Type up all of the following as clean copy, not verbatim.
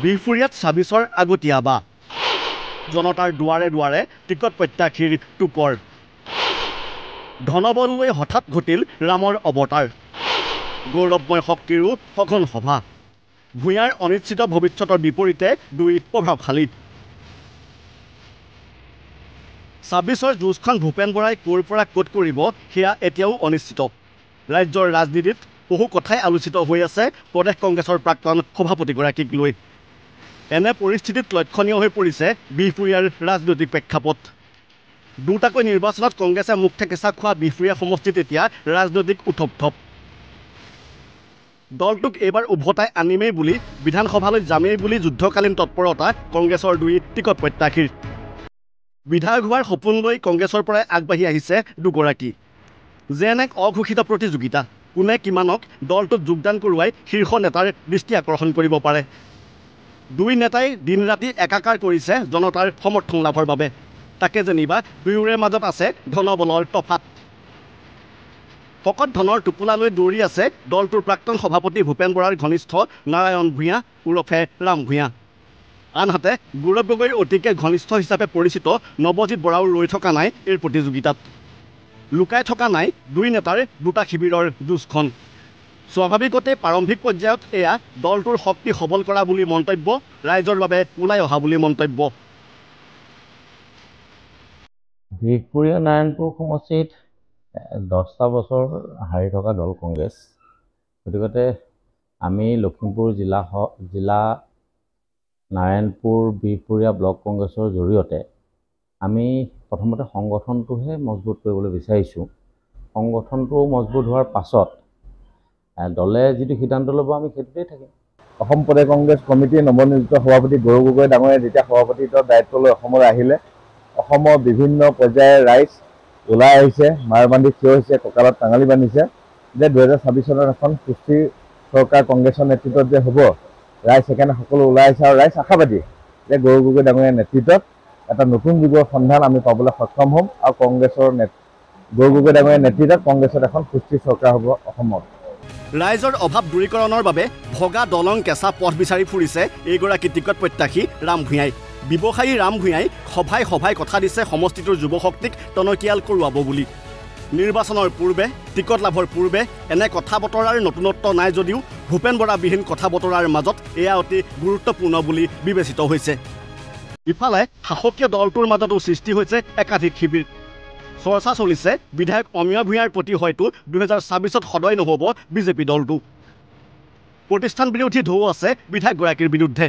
বিহপুৰীয়াত ২৬ৰ আগতীয়া বা জনতাৰ দুৱাৰে দুৱাৰে টিকট প্ৰত্যাশীৰ টুপৰ ধনবললৈ হঠাৎ ঘটিল ৰামৰ অৱতাৰ গৌৰৱময় শক্তিৰো সঘন সভা ভূঞাৰ অনিশ্চিত ভৱিষ্যতৰ বিপৰীতে দুই প্ৰভাৱশালী ২৬ৰ যুঁজখন ভূপেন বৰাই ক'ৰ পৰা ক'ত কৰিব সেয়া এতিয়াও অনিশ্চিত ৰাজ্যৰ ৰাজনীতিত বহু কথাই আলোচিত হৈ আছে প্ৰদেশ কংগ্ৰেছৰ প্ৰাক্তন সভাপতিগৰাকীক লৈ এনে পৰিস্থিতিত লক্ষণীয় হৈ পৰিছে বিহপুৰীয়াৰ ৰাজনৈতিক প্ৰেক্ষাপট দুটাকৈ নিৰ্বাচনত কংগ্ৰেছে মুখ থেকেচা খোৱা বিহপুৰীয়া সমষ্টিত এতিয়া ৰাজনৈতিক উথপ-থপ দলটোক এইবাৰ উভতাই আনিমেই বুলি বিধানসভালৈ যামেই বুলি যুদ্ধকালীন তৎপৰতা কংগ্ৰেছৰ দুই টিকট প্ৰত্যাশীৰ বিধায়ক হোৱাৰ সপোন লৈ কংগ্ৰেছৰ পৰাই আগবাঢ়ি আহিছে দুগৰাকী যেন এক অঘোষিত প্ৰতিযোগিতা কোনে কিমানক দলটোত যোগদান কৰোৱাই শীৰ্ষ নেতাৰ দৃষ্টি আকৰ্ষণ কৰিব পাৰে দুই নেতাই দিন ৰাতি একাকাৰ কৰিছে জনতাৰ সমৰ্থন লাভৰ বাবে তাকে যেনিবা দুয়োৰে মাজত আছে ধনবলৰ তফাত ফকত ধনৰ টোপোলালৈ দৌৰি আছে দলটোৰ প্ৰাক্তন সভাপতি ভূপেন বৰাৰ ঘনিষ্ঠ নাৰায়ণ ভূঞা ওৰফে ৰাম ভূঞা আনহাতে গৌৰৱ গগৈৰ অতিকে ঘনিষ্ঠ হিচাপে পৰিচিত নৱজিৎ বৰাও ৰৈ থকা নাই এই প্ৰতিযোগিতাত লুকাই থকা নাই দুই নেতাৰ দুটা শিবিৰৰ যুঁজখন স্বাভাৱিকতে প্ৰাৰম্ভিক পৰ্যায়ত এয়া দলটোৰ শক্তি সবল কৰা বুলি মন্তব্য ৰাইজৰ বাবে ওলাই অহা বুলি মন্তব্য বিহপুৰীয়া নাৰায়ণপুৰ সমষ্টিত 10টা বছৰ হাৰি থকা দল কংগ্ৰেছ গতিকে আমি লখিমপুৰ জিলা নাৰায়ণপুৰ বিহপুৰীয়া ব্লক কংগ্ৰেছৰ জৰিয়তে আমি প্ৰথমতে সংগঠনটোহে মজবুত কৰিবলৈ বিচাৰিছোঁ সংগঠনটো মজবুত হোৱাৰ পাছত দলে যিটো সিদ্ধান্ত ল'ব আমি সেইটোতেই থাকিম অসম প্ৰদেশ কংগ্ৰেছ কমিটিৰ নৱনিযুক্ত সভাপতি গৌৰৱ গগৈ ডাঙৰীয়াই যেতিয়া সভাপতিত্বৰ দায়িত্ব লৈ অসমলৈ আহিলে অসমৰ বিভিন্ন পৰ্যায়ৰ ৰাইজ ওলাই আহিছে মাৰ বান্ধি থিয় হৈছে কঁকালত টাঙালি বান্ধিছে যে 2026 চনত এখন সুস্থিৰ চৰকাৰ কংগ্ৰেছৰ নেতৃত্বত যে হ'ব ৰাইজ সেইকাৰণে সকলো ওলাই আহিছে আৰু ৰাইজ আশাবাদী যে গৌৰৱ গগৈ ডাঙৰীয়াৰ নেতৃত্বত এটা নতুন যুগৰ সন্ধান আমি পাবলৈ সক্ষম হ'ম আৰু কংগ্ৰেছৰ গৌৰৱ গগৈ ডাঙৰীয়াৰ নেতৃত্বত কংগ্ৰেছত এখন সুস্থিৰ চৰকাৰ হ'ব অসমত ৰাইজৰ অভাৱ দূৰীকৰণৰ বাবে ভগা দলং কেঁচা পথ বিচাৰি ফুৰিছে এইগৰাকী টিকট প্ৰত্যাশী ৰাম ভূঞাই ব্যৱসায়ী ৰাম ভূঞাই সভাই সভাই কথা দিছে সমষ্টিটোৰ যুৱশক্তিক টনকিয়াল কৰোৱাব বুলি নিৰ্বাচনৰ পূৰ্বে টিকট লাভৰ পূৰ্বে এনে কথা বতৰাৰ নতুনত্ব নাই যদিও ভূপেন বৰাবিহীন কথা বতৰাৰ মাজত এয়া অতি গুৰুত্বপূৰ্ণ বুলি বিবেচিত হৈছে ইফালে শাসকীয় দলটোৰ মাজতো সৃষ্টি হৈছে একাধিক শিবিৰ চৰ্চা চলিছে বিধায়ক অমীয়া ভূঞাৰ প্ৰতি হয়তো 2026ত সদয় নহ'ব বিজেপি দলটো প্ৰতিষ্ঠান বিৰোধী ঢৌ আছে বিধায়কগৰাকীৰ বিৰুদ্ধে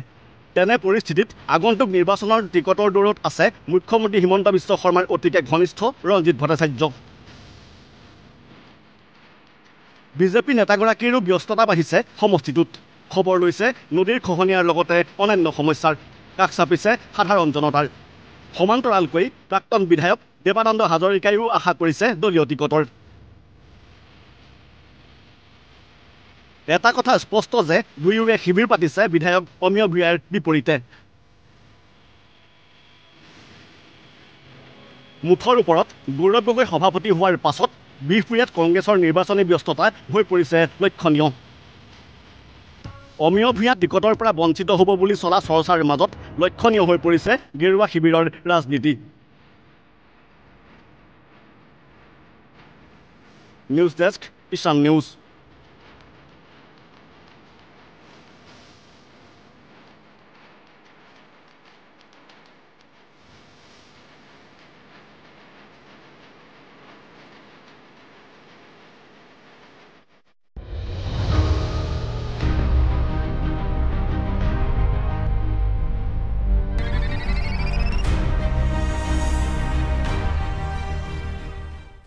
তেনে পৰিস্থিতিত আগন্তুক নিৰ্বাচনৰ টিকটৰ দৌৰত আছে মুখ্যমন্ত্ৰী হিমন্ত বিশ্ব শৰ্মাৰ অতিকে ঘনিষ্ঠ ৰঞ্জিত ভট্টাচাৰ্য বিজেপি নেতাগৰাকীৰো ব্যস্ততা বাঢ়িছে সমষ্টিটোত খবৰ লৈছে নদীৰ খহনীয়াৰ লগতে অন্যান্য সমস্যাৰ কাষ চাপিছে সাধাৰণ জনতাৰ সমান্তৰালকৈ প্ৰাক্তন বিধায়ক দেৱানন্দ হাজৰিকাইও আশা কৰিছে দলীয় টিকটৰ এটা কথা স্পষ্ট যে দুয়োৰে শিবিৰ পাতিছে বিধায়ক অমীয়া ভূঞাৰ বিপৰীতে মুঠৰ ওপৰত গৌৰৱ গগৈ সভাপতি হোৱাৰ পাছত বিহপুৰীয়াত কংগ্ৰেছৰ নিৰ্বাচনী ব্যস্ততা হৈ পৰিছে লক্ষণীয় অমীয়া ভূঞা টিকটৰ পৰা বঞ্চিত হ'ব বুলি চলা চৰ্চাৰ মাজত লক্ষণীয় হৈ পৰিছে গেৰুৱা শিবিৰৰ ৰাজনীতি নিউজ ডেস্ক ঈশান নিউজ